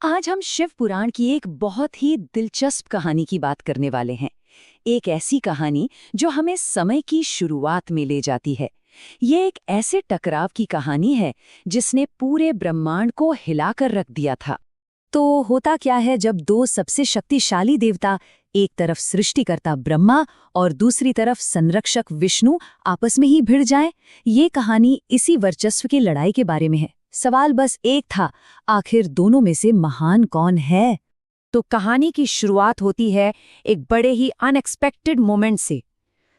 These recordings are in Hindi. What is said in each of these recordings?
आज हम शिव पुराण की एक बहुत ही दिलचस्प कहानी की बात करने वाले हैं। एक ऐसी कहानी जो हमें समय की शुरुआत में ले जाती है। ये एक ऐसे टकराव की कहानी है जिसने पूरे ब्रह्मांड को हिलाकर रख दिया था। तो होता क्या है जब दो सबसे शक्तिशाली देवता, एक तरफ सृष्टिकर्ता ब्रह्मा और दूसरी तरफ संरक्षक विष्णु, आपस में ही भिड़ जाएं? ये कहानी इसी वर्चस्व की लड़ाई के बारे में है। सवाल बस एक था, आखिर दोनों में से महान कौन है? तो कहानी की शुरुआत होती है एक बड़े ही अनएक्सपेक्टेड मोमेंट से।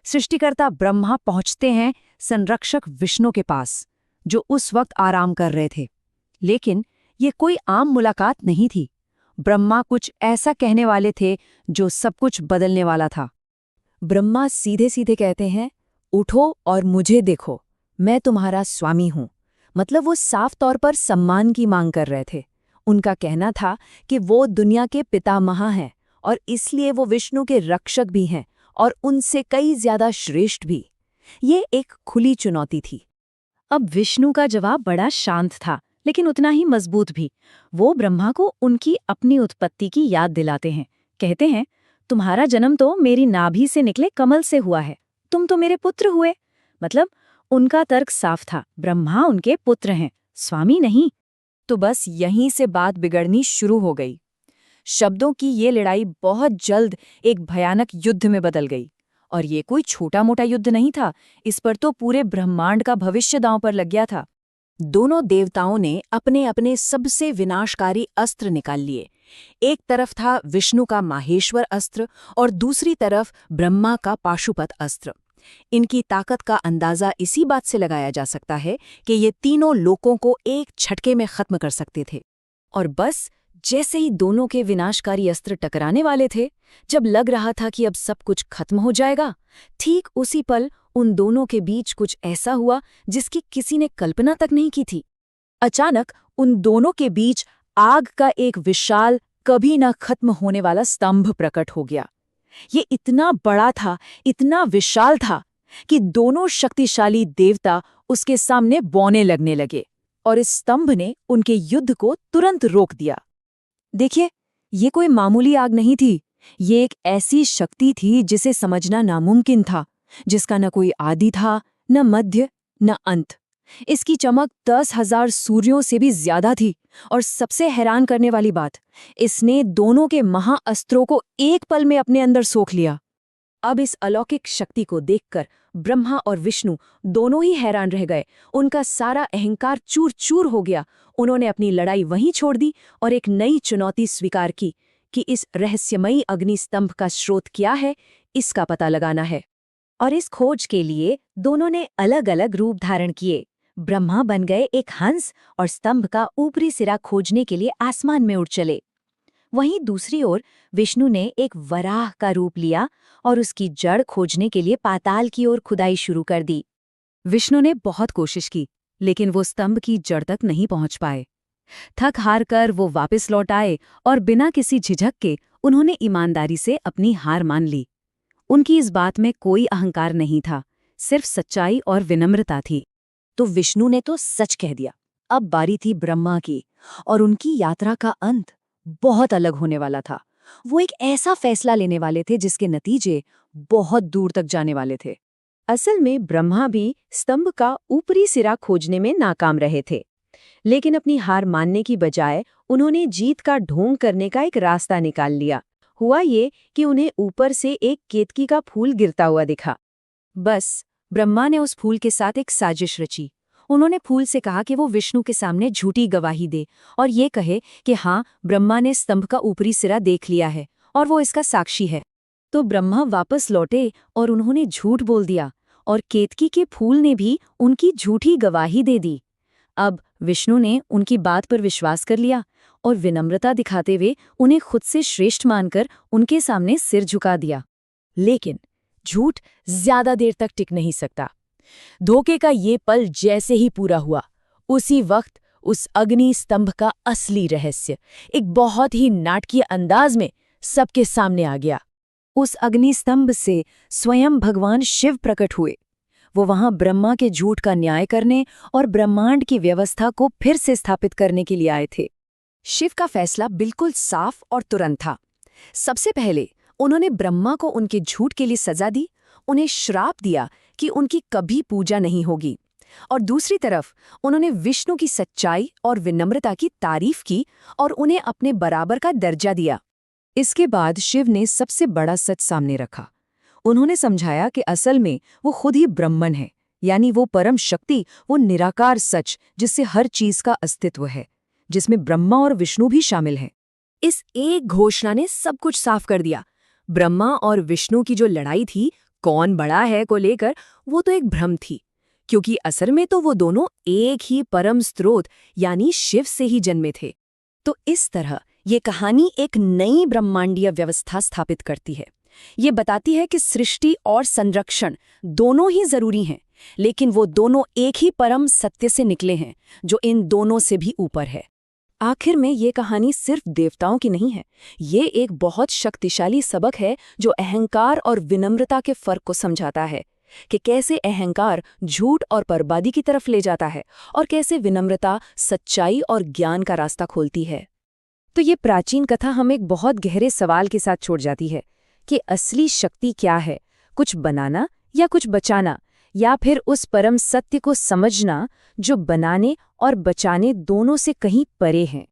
सृष्टिकर्ता ब्रह्मा पहुंचते हैं संरक्षक विष्णु के पास, जो उस वक्त आराम कर रहे थे। लेकिन ये कोई आम मुलाकात नहीं थी। ब्रह्मा कुछ ऐसा कहने वाले थे जो सब कुछ बदलने वाला था। ब्रह्मा सीधे सीधे कहते हैं, उठो और मुझे देखो, मैं तुम्हारा स्वामी हूं। मतलब वो साफ तौर पर सम्मान की मांग कर रहे थे। उनका कहना था कि वो दुनिया के पितामह हैं और इसलिए वो विष्णु के रक्षक भी हैं और उनसे कई ज्यादा श्रेष्ठ भी। ये एक खुली चुनौती थी। अब विष्णु का जवाब बड़ा शांत था, लेकिन उतना ही मजबूत भी। वो ब्रह्मा को उनकी अपनी उत्पत्ति की याद दिलाते हैं। कहते हैं, तुम्हारा जन्म तो मेरी नाभि से निकले कमल से हुआ है, तुम तो मेरे पुत्र हुए। मतलब उनका तर्क साफ था, ब्रह्मा उनके पुत्र हैं, स्वामी नहीं। तो बस यहीं से बात बिगड़नी शुरू हो गई। शब्दों की ये लड़ाई बहुत जल्द एक भयानक युद्ध में बदल गई। और ये कोई छोटा मोटा युद्ध नहीं था, इस पर तो पूरे ब्रह्मांड का भविष्य दांव पर लग गया था। दोनों देवताओं ने अपने अपने सबसे विनाशकारी अस्त्र निकाल लिए। एक तरफ था विष्णु का माहेश्वर अस्त्र और दूसरी तरफ ब्रह्मा का पाशुपत अस्त्र। इनकी ताकत का अंदाजा इसी बात से लगाया जा सकता है कि ये तीनों लोकों को एक झटके में खत्म कर सकते थे। और बस जैसे ही दोनों के विनाशकारी अस्त्र टकराने वाले थे, जब लग रहा था कि अब सब कुछ खत्म हो जाएगा, ठीक उसी पल उन दोनों के बीच कुछ ऐसा हुआ जिसकी किसी ने कल्पना तक नहीं की थी। अचानक उन दोनों के बीच आग का एक विशाल, कभी न खत्म होने वाला स्तंभ प्रकट हो गया। ये इतना बड़ा था, इतना विशाल था कि दोनों शक्तिशाली देवता उसके सामने बौने लगने लगे और इस स्तंभ ने उनके युद्ध को तुरंत रोक दिया। देखिए, ये कोई मामूली आग नहीं थी। ये एक ऐसी शक्ति थी जिसे समझना नामुमकिन था, जिसका न कोई आदि था, न मध्य, न अंत। इसकी चमक 10,000 सूर्यों से भी ज्यादा थी। और सबसे हैरान करने वाली बात, इसने दोनों के महाअस्त्रों को एक पल में अपने अंदर सोख लिया। अब इस अलौकिक शक्ति को देखकर ब्रह्मा और विष्णु दोनों ही हैरान रह गए। उनका सारा अहंकार चूर चूर हो गया। उन्होंने अपनी लड़ाई वहीं छोड़ दी और एक नई चुनौती स्वीकार की कि इस रहस्यमयी अग्निस्तंभ का स्रोत क्या है, इसका पता लगाना है। और इस खोज के लिए दोनों ने अलग अलग रूप धारण किए। ब्रह्मा बन गए एक हंस और स्तंभ का ऊपरी सिरा खोजने के लिए आसमान में उड़ चले। वहीं दूसरी ओर विष्णु ने एक वराह का रूप लिया और उसकी जड़ खोजने के लिए पाताल की ओर खुदाई शुरू कर दी। विष्णु ने बहुत कोशिश की, लेकिन वो स्तंभ की जड़ तक नहीं पहुंच पाए। थक हार कर वो वापस लौट आए और बिना किसी झिझक के उन्होंने ईमानदारी से अपनी हार मान ली। उनकी इस बात में कोई अहंकार नहीं था, सिर्फ सच्चाई और विनम्रता थी। तो विष्णु ने तो सच कह दिया। अब बारी थी ब्रह्मा की, और उनकी यात्रा का अंत बहुत अलग होने वाला था। वो एक ऐसा फैसला लेने वाले थे जिसके नतीजे बहुत दूर तक जाने वाले थे। असल में ब्रह्मा भी स्तंभ का ऊपरी सिरा खोजने में नाकाम रहे थे, लेकिन अपनी हार मानने की बजाय उन्होंने जीत का ढोंग करने का एक रास्ता निकाल लिया। हुआ ये कि उन्हें ऊपर से एक केतकी का फूल गिरता हुआ दिखा। बस ब्रह्मा ने उस फूल के साथ एक साजिश रची। उन्होंने फूल से कहा कि वो विष्णु के सामने झूठी गवाही दे और ये कहे कि हाँ, ब्रह्मा ने स्तंभ का ऊपरी सिरा देख लिया है और वो इसका साक्षी है। तो ब्रह्मा वापस लौटे और उन्होंने झूठ बोल दिया और केतकी के फूल ने भी उनकी झूठी गवाही दे दी। अब विष्णु ने उनकी बात पर विश्वास कर लिया और विनम्रता दिखाते हुए उन्हें खुद से श्रेष्ठ मानकर उनके सामने सिर झुका दिया। लेकिन झूठ ज्यादा देर तक टिक नहीं सकता। धोखे का ये पल जैसे ही पूरा हुआ, उसी वक्त उस अग्नि स्तंभ का असली रहस्य एक बहुत ही नाटकीय अंदाज में सबके सामने आ गया। उस अग्नि स्तंभ से स्वयं भगवान शिव प्रकट हुए। वो वहां ब्रह्मा के झूठ का न्याय करने और ब्रह्मांड की व्यवस्था को फिर से स्थापित करने के लिए आए थे। शिव का फैसला बिल्कुल साफ और तुरंत था। सबसे पहले उन्होंने ब्रह्मा को उनके झूठ के लिए सजा दी, उन्हें श्राप दिया कि उनकी कभी पूजा नहीं होगी। और दूसरी तरफ उन्होंने विष्णु की सच्चाई और विनम्रता की तारीफ की और उन्हें अपने बराबर का दर्जा दिया। इसके बाद शिव ने सबसे बड़ा सच सामने रखा। उन्होंने समझाया कि असल में वो खुद ही ब्रह्मन है, यानी वो परम शक्ति, वो निराकार सच जिससे हर चीज का अस्तित्व है, जिसमें ब्रह्मा और विष्णु भी शामिल हैं। इस एक घोषणा ने सब कुछ साफ कर दिया। ब्रह्मा और विष्णु की जो लड़ाई थी कौन बड़ा है को लेकर, वो तो एक भ्रम थी, क्योंकि असल में तो वो दोनों एक ही परम स्रोत यानी शिव से ही जन्मे थे। तो इस तरह ये कहानी एक नई ब्रह्मांडीय व्यवस्था स्थापित करती है। ये बताती है कि सृष्टि और संरक्षण दोनों ही जरूरी हैं, लेकिन वो दोनों एक ही परम सत्य से निकले हैं जो इन दोनों से भी ऊपर है। आखिर में ये कहानी सिर्फ देवताओं की नहीं है, ये एक बहुत शक्तिशाली सबक है जो अहंकार और विनम्रता के फर्क को समझाता है कि कैसे अहंकार झूठ और बर्बादी की तरफ ले जाता है और कैसे विनम्रता सच्चाई और ज्ञान का रास्ता खोलती है। तो ये प्राचीन कथा हमें एक बहुत गहरे सवाल के साथ छोड़ जाती है कि असली शक्ति क्या है, कुछ बनाना या कुछ बचाना, या फिर उस परम सत्य को समझना जो बनाने और बचाने दोनों से कहीं परे हैं।